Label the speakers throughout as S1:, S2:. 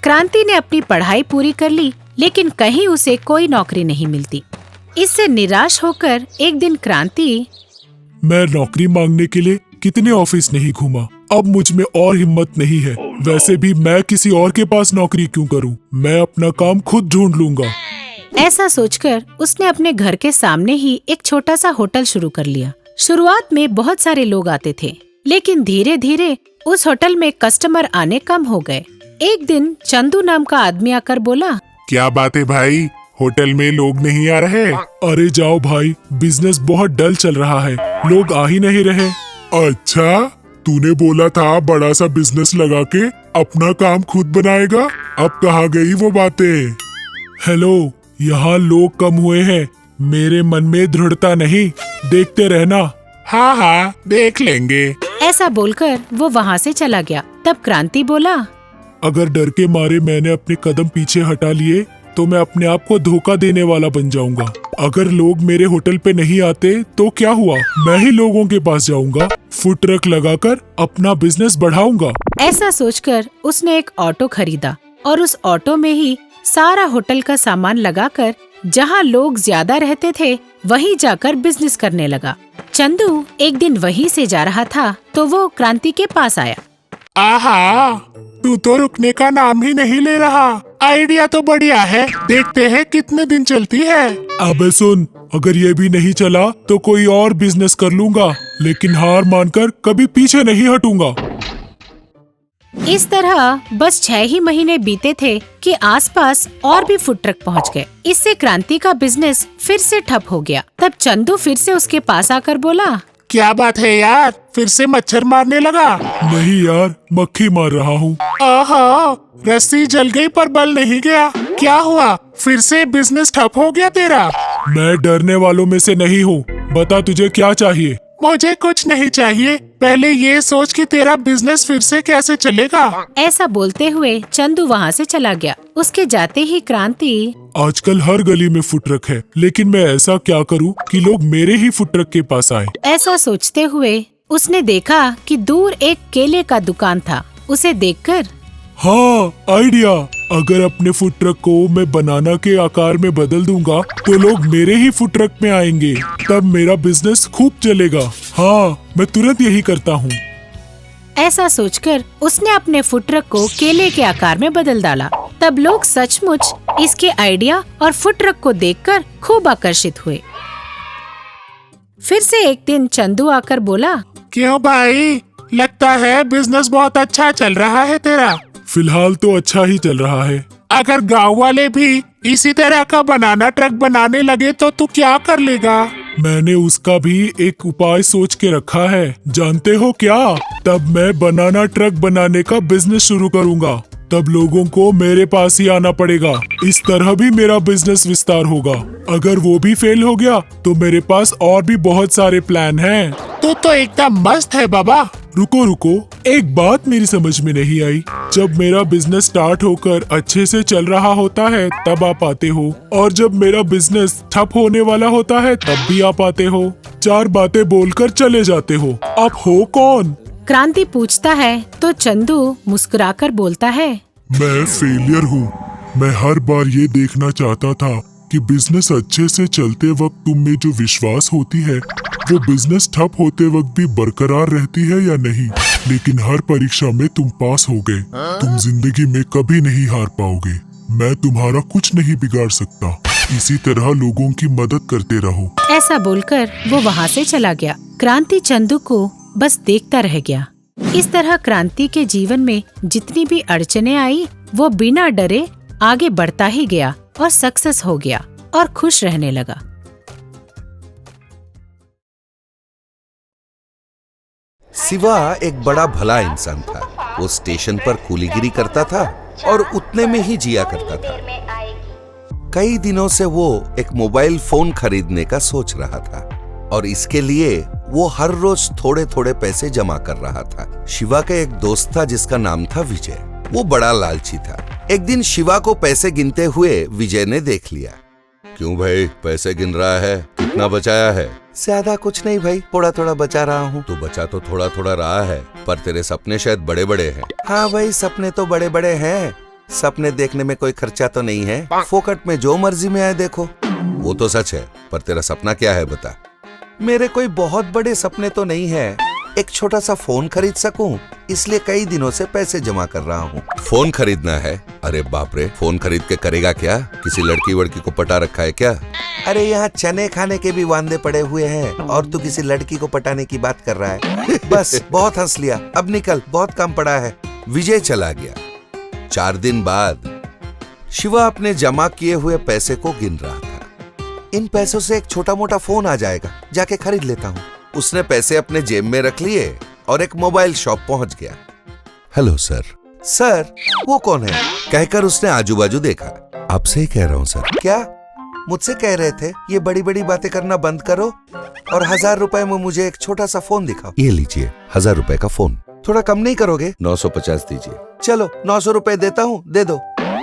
S1: क्रांति ने अपनी पढ़ाई पूरी कर ली, लेकिन कहीं उसे कोई नौकरी नहीं मिलती। इससे निराश होकर एक दिन क्रांति
S2: मैं नौकरी मांगने के लिए कितने ऑफिस नहीं घूमा, अब मुझ में और हिम्मत नहीं है। वैसे भी मैं किसी और के पास नौकरी क्यों करूं? मैं अपना काम खुद ढूंढ लूंगा।
S1: ऐसा सोचकर उसने अपने घर के सामने ही एक छोटा सा होटल शुरू कर लिया। शुरुआत में बहुत सारे लोग आते थे, लेकिन धीरे धीरे उस होटल में कस्टमर आने कम हो गए। एक दिन चंदू नाम का आदमी आकर बोला,
S2: क्या बात है भाई, होटल में लोग नहीं आ रहे? अरे जाओ भाई, बिजनेस बहुत डल चल रहा है, लोग आ ही नहीं रहे। अच्छा, तूने बोला था बड़ा सा बिजनेस लगा के अपना काम खुद बनाएगा, अब कहाँ गई वो बातें? हेलो, यहाँ लोग कम हुए हैं, मेरे मन में दृढ़ता नहीं, देखते रहना। हाँ हाँ, देख लेंगे।
S1: ऐसा बोलकर वो वहाँ से चला गया। तब क्रांति बोला,
S2: अगर डर के मारे मैंने अपने कदम पीछे हटा लिए तो मैं अपने आप को धोखा देने वाला बन जाऊंगा। अगर लोग मेरे होटल पे नहीं आते तो क्या हुआ, मैं ही लोगों के पास जाऊंगा, फूड ट्रक लगाकर अपना बिजनेस बढ़ाऊंगा।
S1: ऐसा सोचकर उसने एक ऑटो खरीदा और उस ऑटो में ही सारा होटल का सामान लगाकर जहाँ लोग ज्यादा रहते थे वहीं जाकर बिजनेस करने लगा। चंदू एक दिन वहीं से जा रहा था तो वो क्रांति के पास आया।
S2: आहा, तू तो रुकने का नाम ही नहीं ले रहा। आइडिया तो बढ़िया है, देखते हैं कितने दिन चलती है। अबे सुन, अगर ये भी नहीं चला तो कोई और बिजनेस कर लूंगा, लेकिन हार मानकर कभी पीछे नहीं हटूंगा।
S1: इस तरह बस 6 ही महीने बीते थे कि आसपास और भी फूड ट्रक पहुंच गए। इससे क्रांति का बिजनेस फिर से ठप हो गया। तब चंदू फिर से उसके पास आकर बोला,
S2: क्या बात है यार, फिर से मच्छर मारने लगा? नहीं यार, मक्खी मार रहा हूँ। आहा, रस्सी जल गई पर बल नहीं गया। क्या हुआ, फिर से बिजनेस ठप हो गया तेरा? मैं डरने वालों में से नहीं हूँ, बता तुझे क्या चाहिए? मुझे कुछ नहीं चाहिए, पहले ये सोच कि तेरा बिजनेस फिर से कैसे चलेगा।
S1: ऐसा बोलते हुए चंदू वहाँ से चला गया। उसके जाते ही क्रांति,
S2: आजकल हर गली में फूड ट्रक है, लेकिन मैं ऐसा क्या करूं कि लोग मेरे ही फूड ट्रक के पास आए?
S1: ऐसा सोचते हुए उसने देखा कि दूर एक केले का दुकान था। उसे देखकर,
S2: हाँ, आइडिया, अगर अपने फूड ट्रक को मैं बनाना के आकार में बदल दूंगा तो लोग मेरे ही फूड ट्रक में आएंगे, तब मेरा बिजनेस खूब चलेगा। हाँ, मैं तुरंत यही करता हूँ।
S1: ऐसा सोचकर उसने अपने फूड ट्रक को केले के आकार में बदल डाला। तब लोग सचमुच इसके आइडिया और फूड ट्रक को देखकर खूब आकर्षित हुए। फिर से एक दिन चंदू आकर बोला,
S2: क्यों भाई, लगता है बिजनेस बहुत अच्छा चल रहा है तेरा? फिलहाल तो अच्छा ही चल रहा है। अगर गांव वाले भी इसी तरह का बनाना ट्रक बनाने लगे तो तू क्या कर लेगा? मैंने उसका भी एक उपाय सोच के रखा है, जानते हो क्या? तब मैं बनाना ट्रक बनाने का बिजनेस शुरू करूंगा, तब लोगों को मेरे पास ही आना पड़ेगा। इस तरह भी मेरा बिजनेस विस्तार होगा। अगर वो भी फेल हो गया तो मेरे पास और भी बहुत सारे प्लान हैं। तो एकदम मस्त है बाबा। रुको रुको, एक बात मेरी समझ में नहीं आई। जब मेरा बिजनेस स्टार्ट होकर अच्छे से चल रहा होता है तब आप आते हो, और जब मेरा बिजनेस ठप होने वाला होता है तब भी आप आते हो। 4 बातें बोलकर चले जाते हो, आप हो कौन?
S1: क्रांति पूछता है तो चंदू मुस्कुराकर बोलता है,
S2: मैं फेलियर हूँ। मैं हर बार ये देखना चाहता था कि बिजनेस अच्छे से चलते वक्त तुम में जो विश्वास होती है वो बिजनेस ठप होते वक्त भी बरकरार रहती है या नहीं, लेकिन हर परीक्षा में तुम पास हो गए। तुम जिंदगी में कभी नहीं हार पाओगे। मैं तुम्हारा कुछ नहीं बिगाड़ सकता। इसी तरह लोगों की मदद करते रहो।
S1: ऐसा बोलकर वो वहाँ से चला गया। क्रांति चंदू को बस देखता रह गया। इस तरह क्रांति के जीवन में जितनी भी अड़चने आई वो बिना डरे आगे बढ़ता ही गया और सक्सेस हो गया और खुश रहने लगा।
S3: शिवा एक बड़ा भला इंसान था। वो स्टेशन पर कूलीगिरी करता था और उतने में ही जिया करता था। कई दिनों से वो एक मोबाइल फोन खरीदने का सोच रहा था और इसके लिए वो हर रोज थोड़े थोड़े पैसे जमा कर रहा था। शिवा का एक दोस्त था जिसका नाम था विजय। वो बड़ा लालची था। एक दिन शिवा को पैसे गिनते हुए विजय ने देख लिया। क्यों भाई, पैसे गिन रहा है? कितना बचाया है? ज्यादा कुछ नहीं भाई, थोड़ा थोड़ा बचा रहा हूँ। तो बचा तो थोड़ा थोड़ा रहा है, पर तेरे सपने शायद बड़े बड़े हैं। हाँ भाई, सपने तो बड़े बड़े हैं, सपने देखने में कोई खर्चा तो नहीं है, फोकट में जो मर्जी में आए देखो। वो तो सच है, पर तेरा सपना क्या है बता। मेरे कोई बहुत बड़े सपने तो नहीं है, एक छोटा सा फोन खरीद सकूं, इसलिए कई दिनों से पैसे जमा कर रहा हूँ। फोन खरीदना है? अरे बाप रे, फोन खरीद के करेगा क्या? किसी लड़की वड़की को पटा रखा है क्या? अरे यहाँ चने खाने के भी वांदे पड़े हुए हैं और तू किसी लड़की को पटाने की बात कर रहा है। बस बहुत हंस लिया, अब निकल, बहुत काम पड़ा है। विजय चला गया। 4 दिन बाद शिवा अपने जमा किए हुए पैसे को गिन रहा था। इन पैसों से एक छोटा मोटा फोन आ जाएगा, जाके खरीद लेता हूँ। उसने पैसे अपने जेब में रख लिए और एक मोबाइल शॉप पहुंच गया। Hello sir. सर, वो कौन है? कहकर उसने आजू बाजू देखा। आपसे ही कह रहा हूँ सर। क्या? मुझसे कह रहे थे ये बड़ी बड़ी बातें करना बंद करो और 1000 रुपए में मुझे एक छोटा सा फोन दिखाओ। ये लीजिए 1000 रुपए का फोन। थोड़ा कम नहीं करोगे? 950 दीजिए। चलो 900 रुपए देता हूँ, दे दो।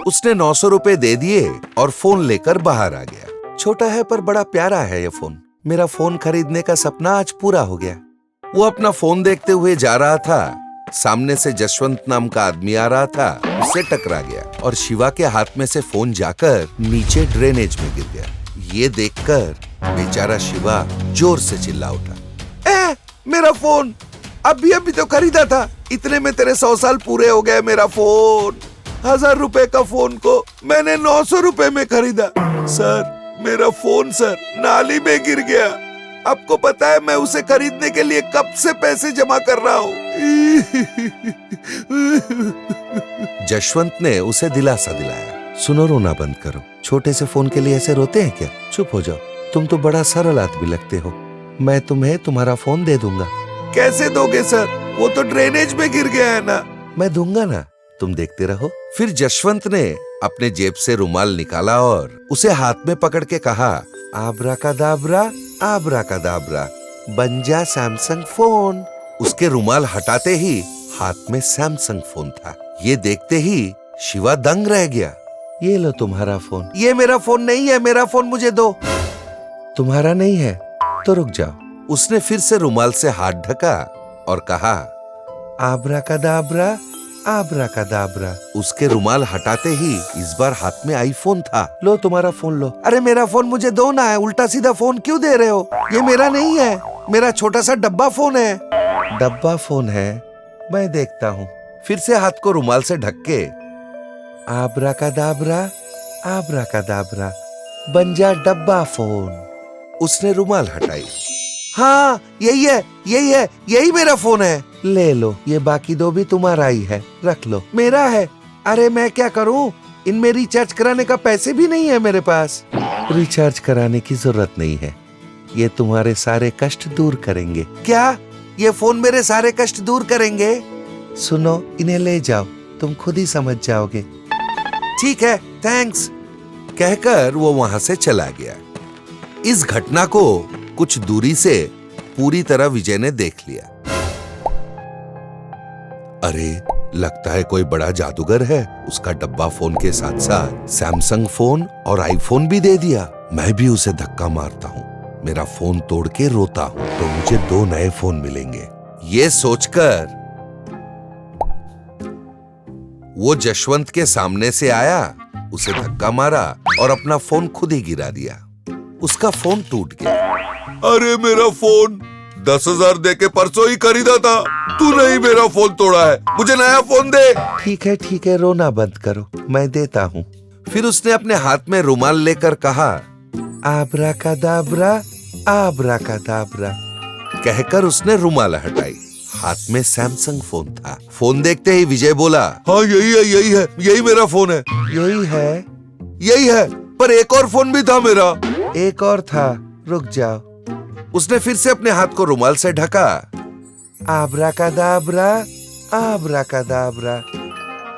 S3: उसने 900 रुपए दे दिए और फोन लेकर बाहर आ गया। छोटा है पर बड़ा प्यारा है ये फोन। मेरा फोन खरीदने का सपना आज पूरा हो गया। वो अपना फोन देखते हुए जा रहा था, सामने से जशवंत नाम का आदमी आ रहा था, उससे टकरा गया और शिवा के हाथ में से फोन जाकर नीचे ड्रेनेज में गिर गया। ये देखकर बेचारा शिवा जोर से चिल्ला उठा, मेरा फोन अभी तो खरीदा था, इतने में तेरे 100 साल पूरे हो गए। मेरा फोन 1000 रुपए का फोन को मैंने 900 रुपए में खरीदा। सर, मेरा फोन सर नाली में गिर गया। आपको पता है मैं उसे खरीदने के लिए कब से पैसे जमा कर रहा हूँ। जशवंत ने उसे दिलासा दिलाया। सुनो, रोना बंद करो। छोटे से फोन के लिए ऐसे रोते हैं क्या? चुप हो जाओ, तुम तो बड़ा सरल आदमी लगते हो। मैं तुम्हें तुम्हारा फोन दे दूंगा। कैसे दोगे सर? वो तो ड्रेनेज में गिर गया है ना। मैं दूंगा ना, तुम देखते रहो। फिर जशवंत ने अपने जेब से रुमाल निकाला और उसे हाथ में पकड़ के कहा, आब्राकादाब्रा आब्राकादाब्रा, बन जा सैमसंग फोन। उसके रुमाल हटाते ही हाथ में सैमसंग फोन था। ये देखते ही शिवा दंग रह गया। ये लो तुम्हारा फोन। ये मेरा फोन नहीं है, मेरा फोन मुझे दो। तुम्हारा नहीं है तो रुक जाओ। उसने फिर से रुमाल से हाथ ढका और कहा, आब्राकादाब्रा आब्राकादाब्रा। उसके रुमाल हटाते ही इस बार हाथ में आईफोन था। लो तुम्हारा फोन लो। अरे मेरा फोन मुझे दो ना, है उल्टा सीधा फोन क्यों दे रहे हो? ये मेरा नहीं है, मेरा छोटा सा डब्बा फोन है। डब्बा फोन है, मैं देखता हूँ। फिर से हाथ को रुमाल से ढक के, आब्राकादाब्रा आब्राकादाब्रा, बन जा डब्बा फोन। उसने रुमाल हटाई। हाँ, यही है, यही है, यही मेरा फोन है। ले लो, ये बाकी दो भी तुम्हारा ही है, रख लो। मेरा है? अरे मैं क्या करूं, इनमें रिचार्ज कराने का पैसे भी नहीं है मेरे पास। रिचार्ज कराने की जरूरत नहीं है, ये तुम्हारे सारे कष्ट दूर करेंगे। क्या? ये फोन मेरे सारे कष्ट दूर करेंगे? सुनो, इन्हें ले जाओ, तुम खुद ही समझ जाओगे। ठीक है, थैंक्स। कहकर वो वहां से चला गया। इस घटना को कुछ दूरी से पूरी तरह विजय ने देख लिया। अरे, लगता है कोई बड़ा जादूगर है। उसका डब्बा फोन के साथ साथ सैमसंग फोन और आईफोन भी दे दिया। मैं भी उसे धक्का मारता हूँ, मेरा फोन तोड़ के रोता हूँ तो मुझे 2 नए फोन मिलेंगे। ये सोचकर वो जशवंत के सामने से आया, उसे धक्का मारा और अपना फोन खुद ही गिरा दिया। उसका फोन टूट गया। अरे मेरा फोन 10,000 दे के परसों ही खरीदा था, तूने ही मेरा फोन तोड़ा है, मुझे नया फोन दे। ठीक है, रोना बंद करो, मैं देता हूँ। फिर उसने अपने हाथ में रुमाल लेकर कहा, आब्राकादाब्रा आब्राकादाब्रा। कहकर उसने रुमाल हटाई। हाथ में सैमसंग फोन था। फोन देखते ही विजय बोला, हाँ यही मेरा फोन है। यही है, पर एक और फोन भी था मेरा। एक और था, रुक जाओ। उसने फिर से अपने हाथ को रुमाल से ढका। आब्राकादाब्रा आब्राकादाब्रा।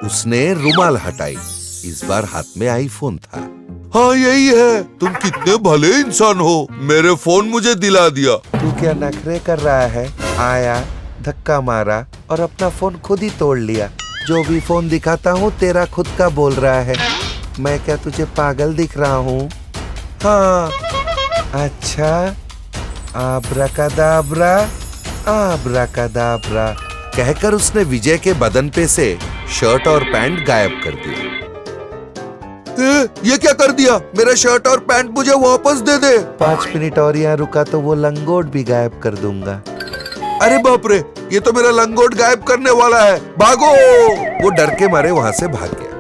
S3: उसने रुमाल हटाई। इस बार हाथ में आईफोन था। हाँ यही है, तुम कितने भले इंसान हो, मेरे फोन मुझे दिला दिया। तू क्या नखरे कर रहा है? आया, धक्का मारा और अपना फोन खुद ही तोड़ लिया। जो भी फोन दिखाता हूँ तेरा खुद का बोल रहा है। मैं क्या तुझे पागल दिख रहा हूँ? हाँ, अच्छा, आब्राकादाब्रा आब्राकादाब्रा। कहकर उसने विजय के बदन पे से शर्ट और पैंट गायब कर दिया। ये क्या कर दिया? मेरा शर्ट और पैंट मुझे वापस दे दे। 5 मिनट और यहाँ रुका तो वो लंगोट भी गायब कर दूंगा। अरे बाप रे, ये तो मेरा लंगोट गायब करने वाला है, भागो। वो डर के मारे वहां से भाग गया।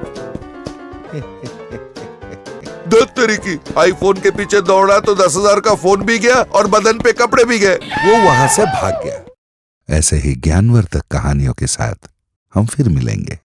S3: दस तरीकी, आईफोन के पीछे दौड़ा तो 10,000 का फोन भी गया और बदन पे कपड़े भी गए। वो वहां से भाग गया। ऐसे ही ज्ञानवर्धक कहानियों के साथ हम फिर मिलेंगे।